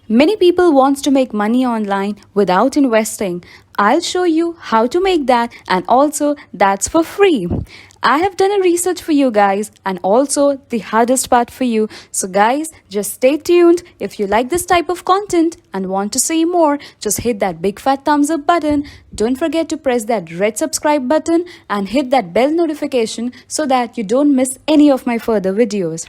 Many people wants to make money online without investing. I'll show you how to make that, and also that's for free. I have done a research for you guys and also the hardest part for you. So guys, just stay tuned. If you like this type of content and want to see more, just hit that big fat thumbs up button. Don't forget to press that red subscribe button and hit that bell notification so that you don't miss any of my further videos.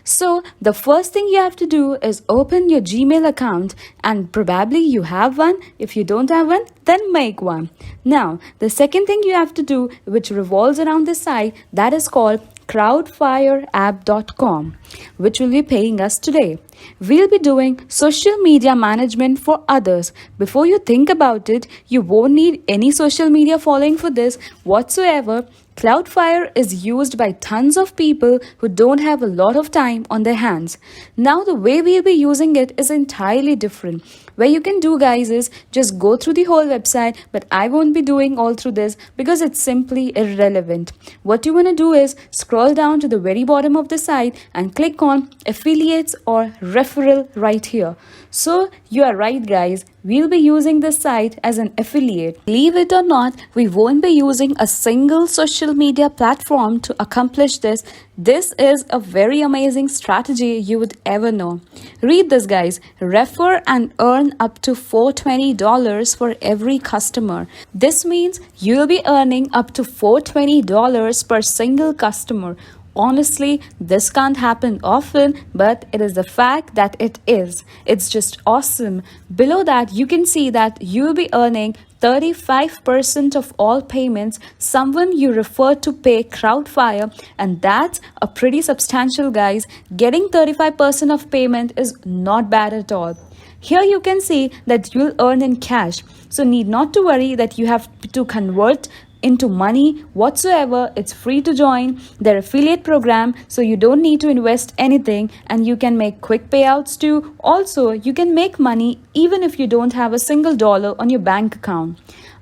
So the first thing you have to do is open your Gmail account, and probably you have one. If you don't have one, then make one. Now, the second thing you have to do, which revolves around this site, that is called crowdfireapp.com, which will be paying us today. We'll be doing social media management for others. Before you think about it, you won't need any social media following for this whatsoever. Cloudflare is used by tons of people who don't have a lot of time on their hands. Now the way we'll be using it is entirely different. Where you can do, guys, is just go through the whole website, but I won't be doing all through this because it's simply irrelevant. What you want to do is scroll down to the very bottom of the site and click on affiliates or referral right here. So you are right, guys, we'll be using this site as an affiliate. Believe it or not, we won't be using a single social media platform to accomplish this. This is a very amazing strategy you would ever know. Read this, guys. Refer and earn up to $420 for every customer. This means you'll be earning up to $420 per single customer. Honestly, this can't happen often, but it is the fact that it is. It's just awesome. Below that, you can see that you'll be earning 35% of all payments someone you refer to pay Crowdfire, and that's a pretty substantial, guys. Getting 35% of payment is not bad at all. Here you can see that you'll earn in cash, so need not to worry that you have to convert into money whatsoever. It's free to join their affiliate program, so you don't need to invest anything, and you can make quick payouts too. Also, you can make money even if you don't have a single dollar on your bank account.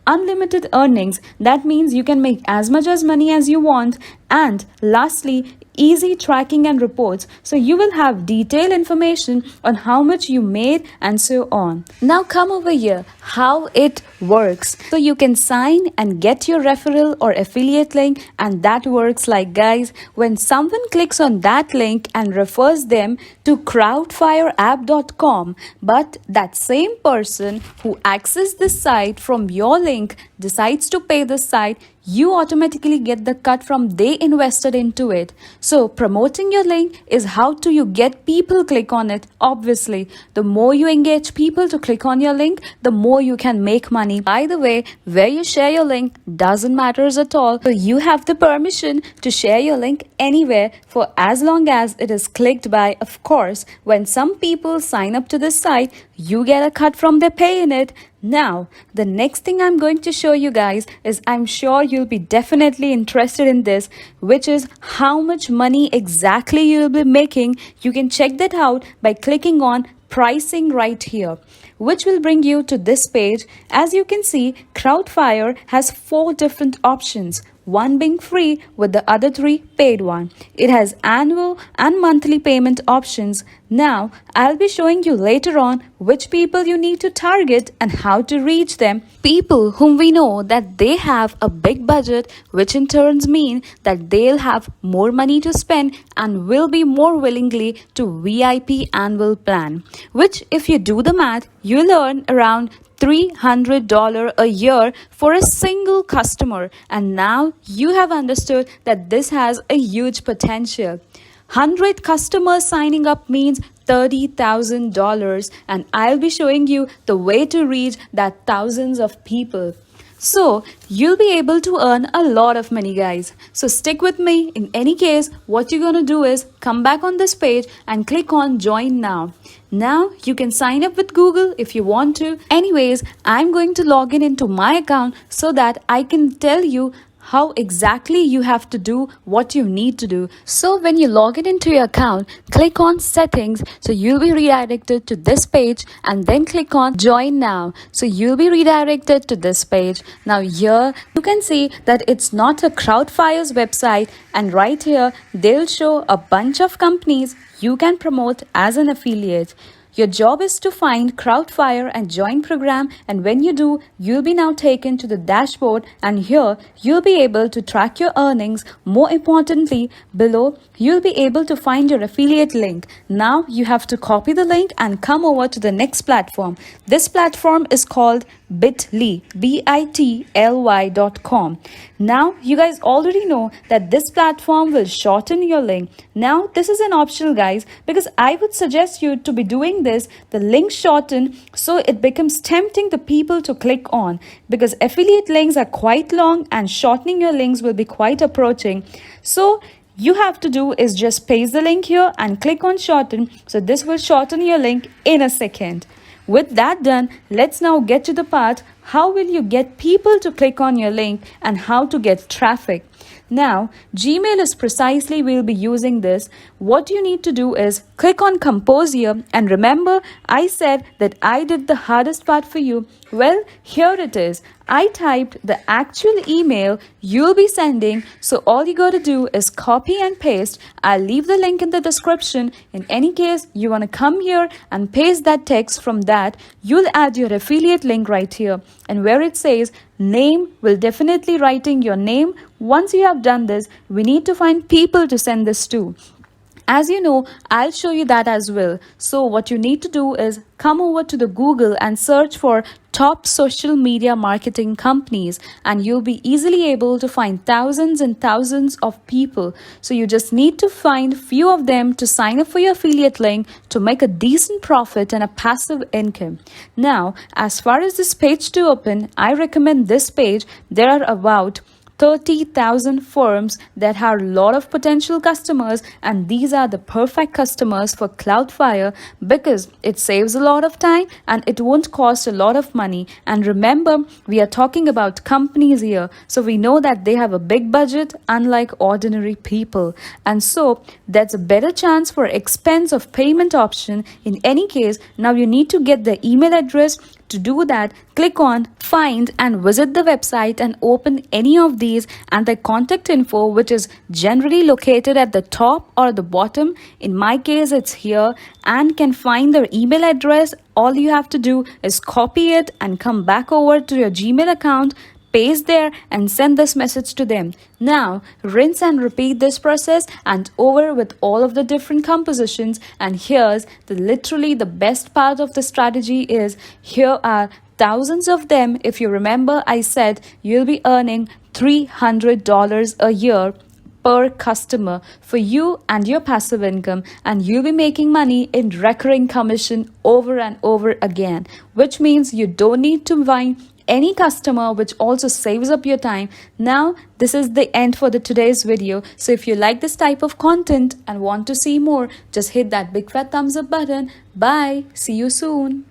Unlimited earnings, that means you can make as much as money as you want. And lastly, easy tracking and reports, so you will have detailed information on how much you made and so on. Now come over here, how it works. So you can sign and get your referral or affiliate link, and that works like, guys, when someone clicks on that link and refers them to crowdfireapp.com, but that same person who accessed this site from your link decides to pay this site, you automatically get the cut from they invested into it. So promoting your link is how to you get people click on it. Obviously, the more you engage people to click on your link, the more you can make money. By the way, where you share your link doesn't matter at all. So you have the permission to share your link anywhere for as long as it is clicked by. Of course, when some people sign up to this site, you get a cut from their pay in it. Now, the next thing I'm going to show you guys is, I'm sure you'll be definitely interested in this, which is how much money exactly you'll be making. You can check that out by clicking on pricing right here, which will bring you to this page. As you can see, Crowdfire has 4 different options, one being free with the other 3 paid one. It has annual and monthly payment options. Now, I'll be showing you later on which people you need to target and how to reach them. People whom we know that they have a big budget, which in turns mean that they'll have more money to spend and will be more willingly to VIP annual plan, which if you do the math, you'll earn around $300 a year for a single customer. And now you have understood that this has a huge potential. 100 customers signing up means $30,000, and I'll be showing you the way to reach that thousands of people. So you'll be able to earn a lot of money, guys. So stick with me. In any case, what you're gonna do is come back on this page and click on join now. Now you can sign up with Google if you want to. Anyways, I'm going to log in into my account so that I can tell you how exactly you have to do what you need to do. So when you log in into your account, click on settings, so you'll be redirected to this page, and then click on join now, so you'll be redirected to this page. Now here you can see that it's not a Crowdfire's website, and right here they'll show a bunch of companies you can promote as an affiliate. Your job is to find Crowdfire and join program, and when you do, you'll be now taken to the dashboard, and here you'll be able to track your earnings. More importantly, below you'll be able to find your affiliate link. Now you have to copy the link and come over to the next platform. This platform is called Bitly, bitly.com. Now you guys already know that this platform will shorten your link. Now this is an optional, guys, because I would suggest you to be doing this, the link shorten, so it becomes tempting the people to click on, because affiliate links are quite long and shortening your links will be quite approaching. So you have to do is just paste the link here and click on shorten, so this will shorten your link in a second. With that done, let's now get to the part how will you get people to click on your link and how to get traffic. Now, Gmail is precisely we'll be using this. What you need to do is click on compose here, and remember I said that I did the hardest part for you. Well, here it is. I typed the actual email you'll be sending, so all you gotta do is copy and paste. I'll leave the link in the description. In any case, you wanna come here and paste that text. From that, you'll add your affiliate link right here, and where it says name, will definitely writing your name. Once you have done this, we need to find people to send this to. As you know, I'll show you that as well. So what you need to do is come over to the Google and search for top social media marketing companies, and you'll be easily able to find thousands and thousands of people. So you just need to find few of them to sign up for your affiliate link to make a decent profit and a passive income. Now, as far as this page to open, I recommend this page. There are about 30,000 firms that have a lot of potential customers, and these are the perfect customers for Cloudfire because it saves a lot of time and it won't cost a lot of money. And remember, we are talking about companies here, so we know that they have a big budget unlike ordinary people, and so that's a better chance for expense of payment option. In any case, now you need to get the email address. To do that, click on find and visit the website and open any of these, and the contact info, which is generally located at the top or the bottom. In my case, it's here, and can find their email address. All you have to do is copy it and come back over to your Gmail account, paste there and send this message to them. Now rinse and repeat this process and over with all of the different compositions. And here's literally the best part of the strategy is here are thousands of them. If you remember, I said you'll be earning $300 a year per customer for you and your passive income, and you'll be making money in recurring commission over and over again, which means you don't need to find any customer, which also saves up your time. Now this is the end for today's video. So if you like this type of content and want to see more, just hit that big fat thumbs up button. Bye, see you soon.